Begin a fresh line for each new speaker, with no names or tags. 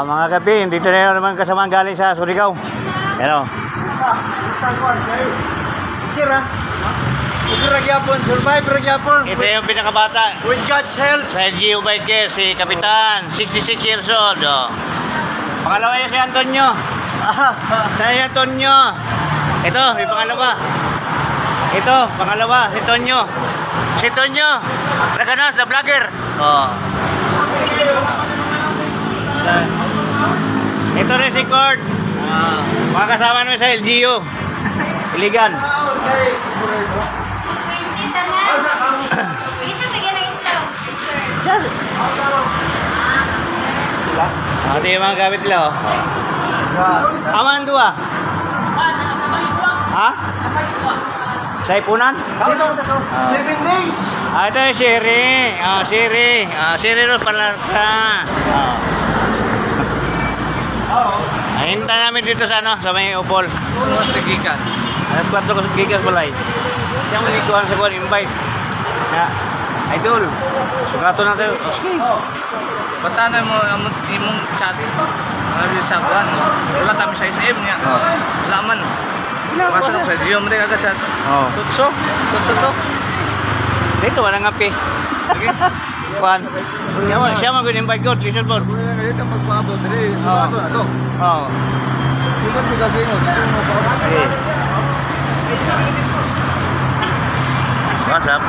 Mga kapi, dito na naman kasamaan galing sa Surigao. Hello.
Kira. Ragyapon, survive Ragyapon.
Ito yung pinakabata.
With God's help.
Sa LGU Bike Care, si Kapitan, 66 years old. Oh. Pangalawa niya si Antonio. Sa Antonio. Ito, may pangalawa. Ito, pangalawa, si Tonyo. Si Tonyo, Raganas, the vlogger. Oh. Ito rin si Cord. Mga kasama namin sa LGU. Iligan. Ito yung mga gamit nila. Oh. Aman dua. Ha? Sa ipunan?
7 days.
Ito yung Siri. Siri. Siri Rose Palarca. Hinta namin dito sa sa may Upol.
Mas nagikan.
Alas 4 ko gigas balay. Siyang malikuhan sa kuwan, invite. Ya, idol. Sugato na tayo. Okay.
Basta na mo imong chat. Ano sa kuan? Wala tami sa SM niya. Wala man. Basta sa Gio mo agad chat. Sutso to.
Dito wala nga pi. Kuan. Siya mag-invite ko, listen po.
Dito magpaabot diri. Ato.
Oo.
Ikot mo gagawin mo.
What's up?